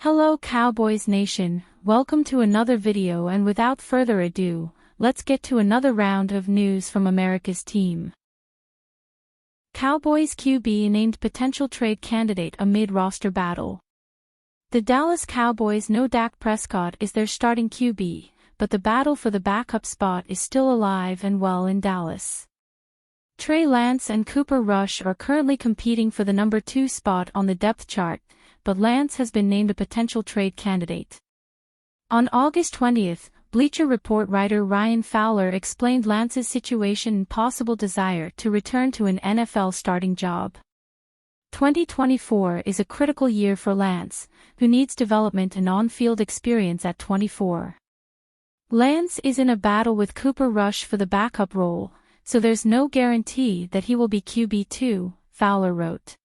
Hello Cowboys Nation, welcome to another video, and without further ado, let's get to another round of news from America's team. Cowboys QB named potential trade candidate amid roster battle. The Dallas Cowboys know Dak Prescott is their starting QB, but the battle for the backup spot is still alive and well in Dallas. Trey Lance and Cooper Rush are currently competing for the number 2 spot on the depth chart, but Lance has been named a potential trade candidate. On August 20th, Bleacher Report writer Ryan Fowler explained Lance's situation and possible desire to return to an NFL starting job. 2024 is a critical year for Lance, who needs development and on-field experience at 24. Lance is in a battle with Cooper Rush for the backup role, so there's no guarantee that he will be QB2, Fowler wrote.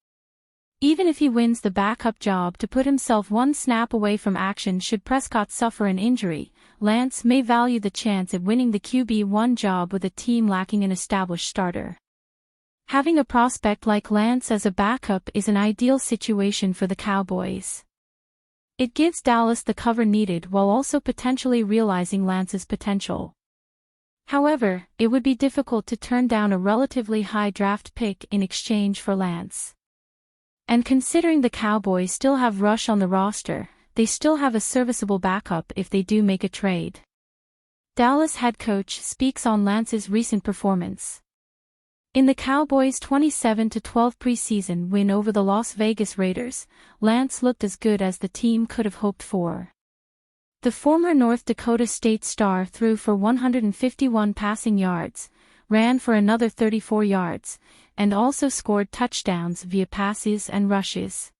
Even if he wins the backup job to put himself one snap away from action should Prescott suffer an injury, Lance may value the chance at winning the QB1 job with a team lacking an established starter. Having a prospect like Lance as a backup is an ideal situation for the Cowboys. It gives Dallas the cover needed while also potentially realizing Lance's potential. However, it would be difficult to turn down a relatively high draft pick in exchange for Lance. And considering the Cowboys still have Rush on the roster, they still have a serviceable backup if they do make a trade. Dallas head coach speaks on Lance's recent performance. In the Cowboys' 27-12 preseason win over the Las Vegas Raiders, Lance looked as good as the team could have hoped for. The former North Dakota State star threw for 151 passing yards, ran for another 34 yards, and also scored touchdowns via passes and rushes.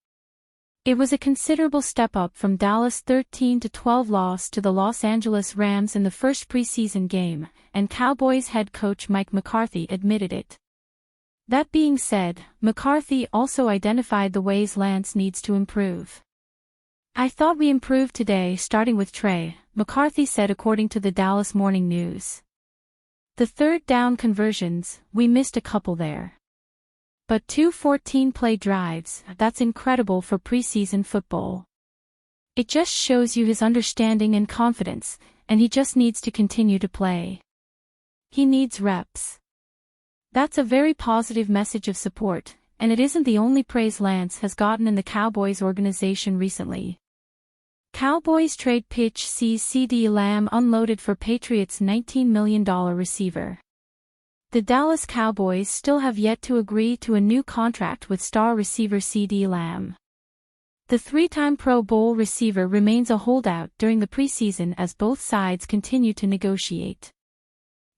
It was a considerable step up from Dallas' 13-12 loss to the Los Angeles Rams in the first preseason game, and Cowboys head coach Mike McCarthy admitted it. That being said, McCarthy also identified the ways Lance needs to improve. "I thought we improved today starting with Trey," McCarthy said according to the Dallas Morning News. "The third down conversions, we missed a couple there. But 2 14-play drives, that's incredible for preseason football. It just shows you his understanding and confidence, and he just needs to continue to play. He needs reps." That's a very positive message of support, and it isn't the only praise Lance has gotten in the Cowboys organization recently. Cowboys trade pitch sees Ceedee Lamb unloaded for Patriots' $19 million receiver. The Dallas Cowboys still have yet to agree to a new contract with star receiver Ceedee Lamb. The 3-time Pro Bowl receiver remains a holdout during the preseason as both sides continue to negotiate.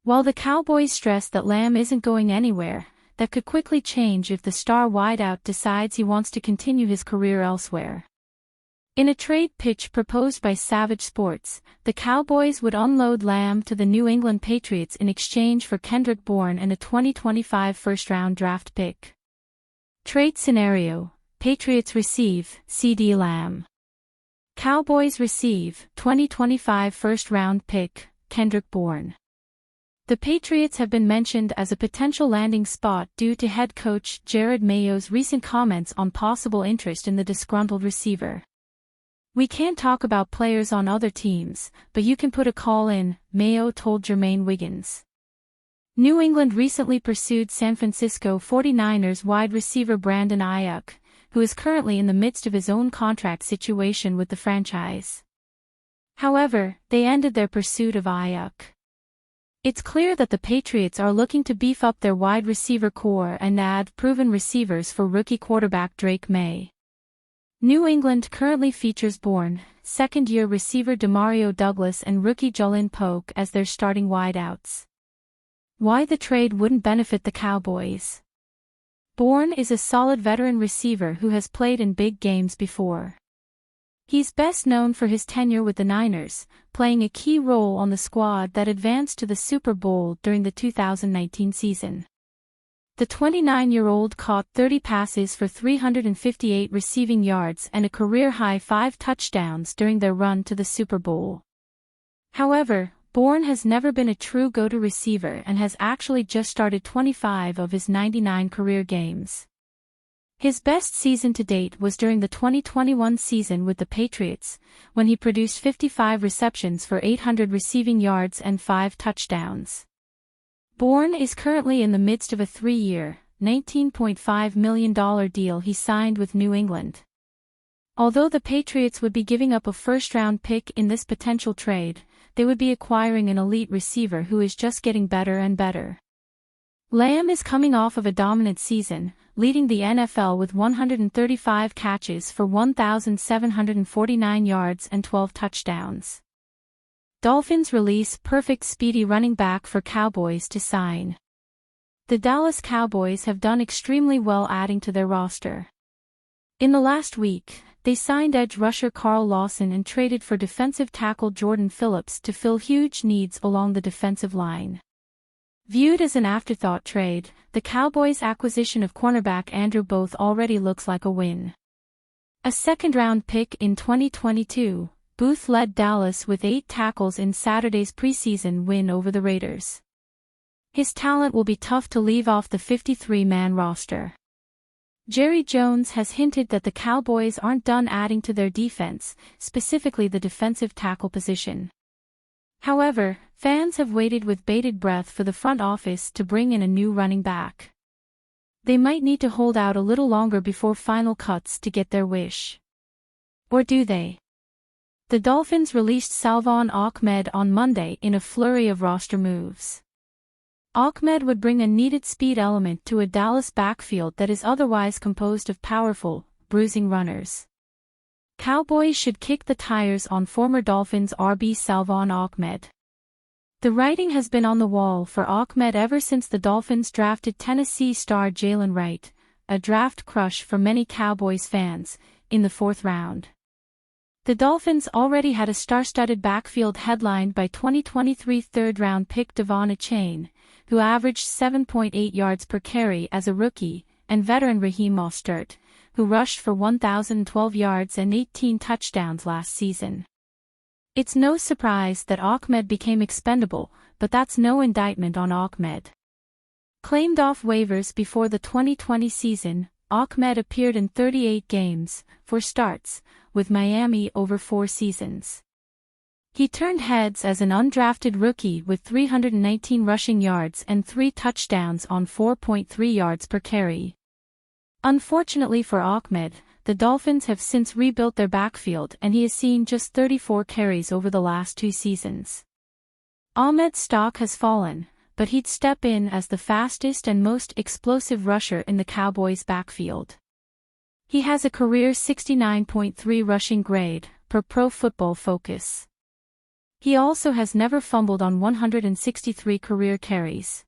While the Cowboys stress that Lamb isn't going anywhere, that could quickly change if the star wideout decides he wants to continue his career elsewhere. In a trade pitch proposed by Savage Sports, the Cowboys would unload Lamb to the New England Patriots in exchange for Kendrick Bourne and a 2025 first-round draft pick. Trade scenario: Patriots receive Ceedee Lamb. Cowboys receive 2025 first-round pick, Kendrick Bourne. The Patriots have been mentioned as a potential landing spot due to head coach Jerod Mayo's recent comments on possible interest in the disgruntled receiver. "We can't talk about players on other teams, but you can put a call in," Mayo told Jermaine Wiggins. New England recently pursued San Francisco 49ers wide receiver Brandon Ayuk, who is currently in the midst of his own contract situation with the franchise. However, they ended their pursuit of Ayuk. It's clear that the Patriots are looking to beef up their wide receiver core and add proven receivers for rookie quarterback Drake May. New England currently features Bourne, second-year receiver Demario Douglas and rookie Jalen Polk as their starting wideouts. Why the trade wouldn't benefit the Cowboys? Bourne is a solid veteran receiver who has played in big games before. He's best known for his tenure with the Niners, playing a key role on the squad that advanced to the Super Bowl during the 2019 season. The 29-year-old caught 30 passes for 358 receiving yards and a career-high 5 touchdowns during their run to the Super Bowl. However, Bourne has never been a true go-to receiver and has actually just started 25 of his 99 career games. His best season to date was during the 2021 season with the Patriots, when he produced 55 receptions for 800 receiving yards and 5 touchdowns. Bourne is currently in the midst of a 3-year, $19.5 million deal he signed with New England. Although the Patriots would be giving up a first-round pick in this potential trade, they would be acquiring an elite receiver who is just getting better and better. Lamb is coming off of a dominant season, leading the NFL with 135 catches for 1,749 yards and 12 touchdowns. Dolphins release perfect Ceedee running back for Cowboys to sign. The Dallas Cowboys have done extremely well adding to their roster. In the last week, they signed edge rusher Carl Lawson and traded for defensive tackle Jordan Phillips to fill huge needs along the defensive line. Viewed as an afterthought trade, the Cowboys' acquisition of cornerback Andrew Booth already looks like a win. A second-round pick in 2022, Booth led Dallas with 8 tackles in Saturday's preseason win over the Raiders. His talent will be tough to leave off the 53-man roster. Jerry Jones has hinted that the Cowboys aren't done adding to their defense, specifically the defensive tackle position. However, fans have waited with bated breath for the front office to bring in a new running back. They might need to hold out a little longer before final cuts to get their wish. Or do they? The Dolphins released Salvon Ahmed on Monday in a flurry of roster moves. Ahmed would bring a needed speed element to a Dallas backfield that is otherwise composed of powerful, bruising runners. Cowboys should kick the tires on former Dolphins RB Salvon Ahmed. The writing has been on the wall for Ahmed ever since the Dolphins drafted Tennessee star Jalen Wright, a draft crush for many Cowboys fans, in the 4th round. The Dolphins already had a star-studded backfield headlined by 2023 third-round pick Devon Achane, who averaged 7.8 yards per carry as a rookie, and veteran Raheem Mostert, who rushed for 1,012 yards and 18 touchdowns last season. It's no surprise that Ahmed became expendable, but that's no indictment on Ahmed. Claimed off waivers before the 2020 season, Ahmed appeared in 38 games, 4 starts, with Miami over 4 seasons. He turned heads as an undrafted rookie with 319 rushing yards and 3 touchdowns on 4.3 yards per carry. Unfortunately for Ahmed, the Dolphins have since rebuilt their backfield and he has seen just 34 carries over the last 2 seasons. Ahmed's stock has fallen, but he'd step in as the fastest and most explosive rusher in the Cowboys' backfield. He has a career 69.3 rushing grade, per Pro Football Focus. He also has never fumbled on 163 career carries.